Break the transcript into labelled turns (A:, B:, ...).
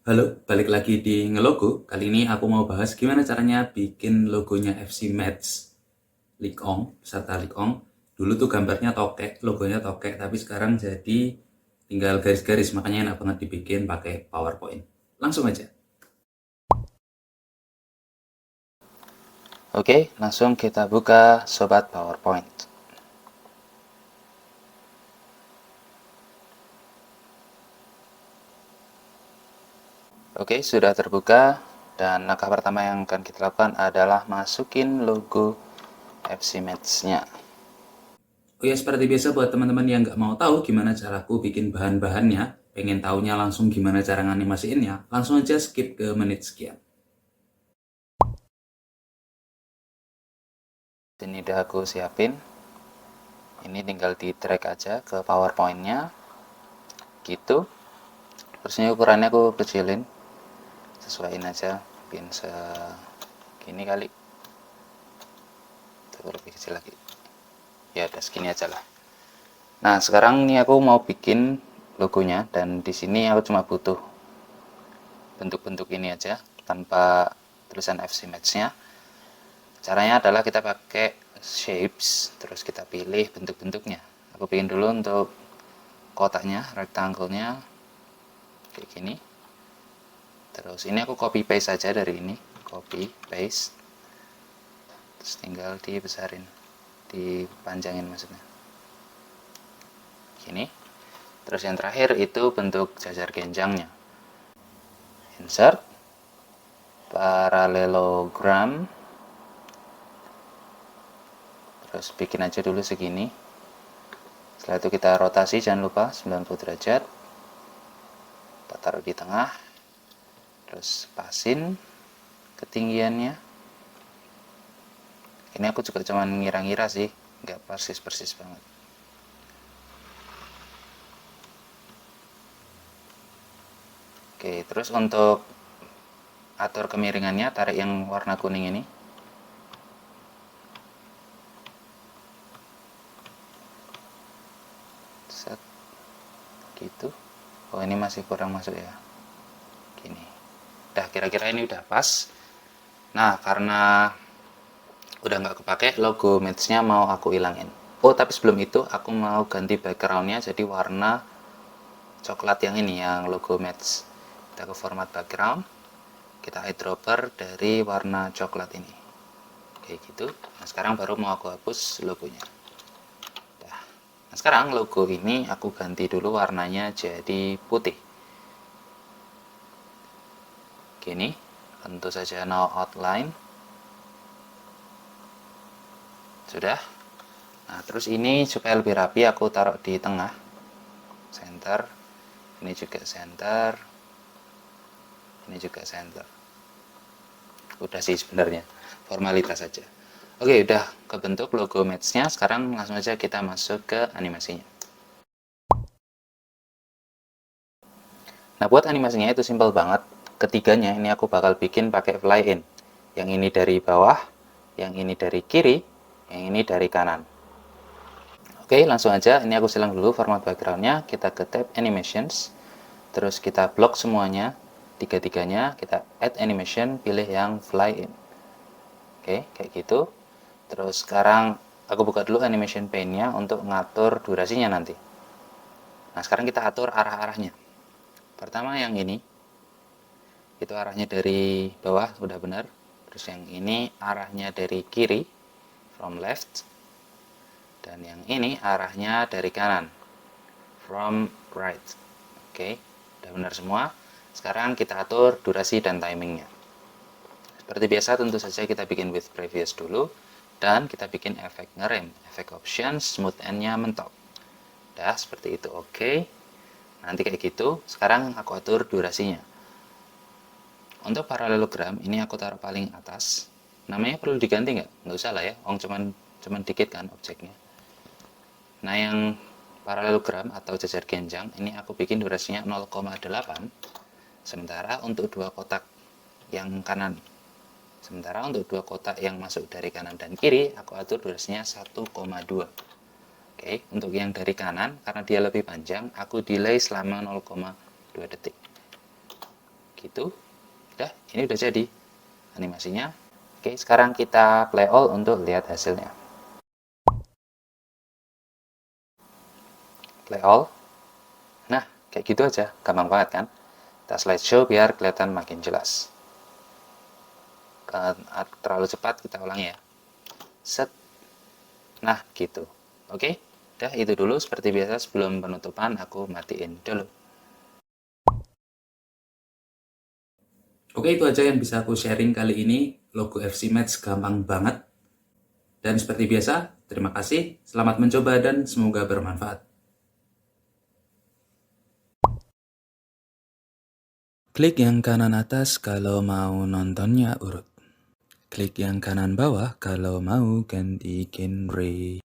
A: Halo, balik lagi di Ngelogo. Kali ini aku mau bahas gimana caranya bikin logonya FC Metz Likong, serta Likong. Dulu tuh gambarnya tokek, logonya tokek, tapi sekarang jadi tinggal garis-garis, makanya enak banget dibikin pakai PowerPoint. Langsung aja.
B: Oke, langsung kita buka Sobat PowerPoint. Oke, sudah terbuka dan langkah pertama yang akan kita lakukan adalah masukin logo FC Metz-nya.
A: Oh ya, seperti biasa buat teman-teman yang nggak mau tahu gimana caraku bikin bahan-bahannya, pengen taunya langsung gimana cara nganimasiinnya, langsung aja skip ke menit sekian.
B: Ini udah aku siapin. Ini tinggal di drag aja ke PowerPoint-nya. Gitu. Terus ini ukurannya aku kecilin. Sesuaiin aja. Bikin segini kali. Tuh, lebih kecil lagi. Ya udah segini aja lah. Nah, sekarang ini aku mau bikin logonya dan di sini aku cuma butuh bentuk-bentuk ini aja tanpa tulisan FC Match-nya. Caranya adalah kita pakai shapes, terus kita pilih bentuk-bentuknya. Aku bikin dulu untuk kotaknya, rectangle-nya kayak gini. Terus ini aku copy paste saja dari ini, copy paste. Terus tinggal dibesarin, dipanjangin maksudnya. Gini. Terus yang terakhir itu bentuk jajar genjangnya. Insert, parallelogram, terus bikin aja dulu segini. Setelah itu kita rotasi, jangan lupa 90 derajat. Kita taruh di tengah, terus pasin ketinggiannya. Ini aku juga cuman ngira-ngira sih, nggak persis-persis banget. Oke, terus untuk atur kemiringannya, tarik yang warna kuning ini. Set, gitu. Oh, ini masih kurang masuk ya. Gini. Udah, kira-kira ini udah pas. Nah, karena udah nggak kepake, logo match-nya mau aku ilangin. Oh, tapi sebelum itu aku mau ganti background-nya jadi warna coklat yang ini, yang logo match. Kita ke format background, kita eyedropper dari warna coklat ini. Kayak gitu. Nah, sekarang baru mau aku hapus logonya. Nah, sekarang logo ini aku ganti dulu warnanya jadi putih. Gini, tentu saja no outline. Sudah. Nah, terus ini supaya lebih rapi aku taruh di tengah. Center. Ini juga center. Ini juga center. Udah sih sebenarnya. Formalitas saja. Oke, udah kebentuk logo match-nya. Sekarang langsung aja kita masuk ke animasinya. Nah, buat animasinya itu simple banget. Ketiganya ini aku bakal bikin pakai fly in. Yang ini dari bawah, yang ini dari kiri, yang ini dari kanan. Oke, langsung aja. Ini aku silang dulu format backgroundnya. Kita ke tab animations. Terus kita blok semuanya. Tiga-tiganya. Kita add animation. Pilih yang fly in. Oke, kayak gitu. Terus sekarang aku buka dulu animation pane-nya untuk ngatur durasinya nanti. Nah, sekarang kita atur arah-arahnya. Pertama yang ini. Itu arahnya dari bawah, udah benar. Terus yang ini arahnya dari kiri. From left. Dan yang ini arahnya dari kanan, from right. Oke, udah benar semua. Sekarang kita atur durasi dan timingnya. Seperti biasa, tentu saja kita bikin with previous dulu. Dan kita bikin efek ngerem, efek option, smooth end-nya mentok. Udah, seperti itu. Oke, nanti kayak gitu. Sekarang aku atur durasinya. Untuk parallelogram, ini aku taruh paling atas. Namanya perlu diganti nggak? Nggak usah lah ya, cuman dikit kan objeknya. Nah, yang parallelogram atau jajar genjang ini aku bikin durasinya 0,8. Sementara untuk dua kotak yang kanan, sementara untuk dua kotak yang masuk dari kanan dan kiri aku atur durasinya 1,2. Oke, untuk yang dari kanan karena dia lebih panjang aku delay selama 0,2 detik. Gitu. Udah, ini udah jadi animasinya. Oke, sekarang kita play all untuk lihat hasilnya. Play all. Nah, kayak gitu aja, gampang banget kan? Kita slideshow biar kelihatan makin jelas. Terlalu cepat, kita ulangi ya. Set. Nah, gitu. Oke, udah itu dulu. Seperti biasa sebelum penutupan aku matiin dulu.
A: Oke, itu aja yang bisa aku sharing kali ini. Logo FC Match gampang banget. Dan seperti biasa, terima kasih, selamat mencoba, dan semoga bermanfaat. Klik yang kanan atas kalau mau nontonnya urut. Klik yang kanan bawah kalau mau ganti genre.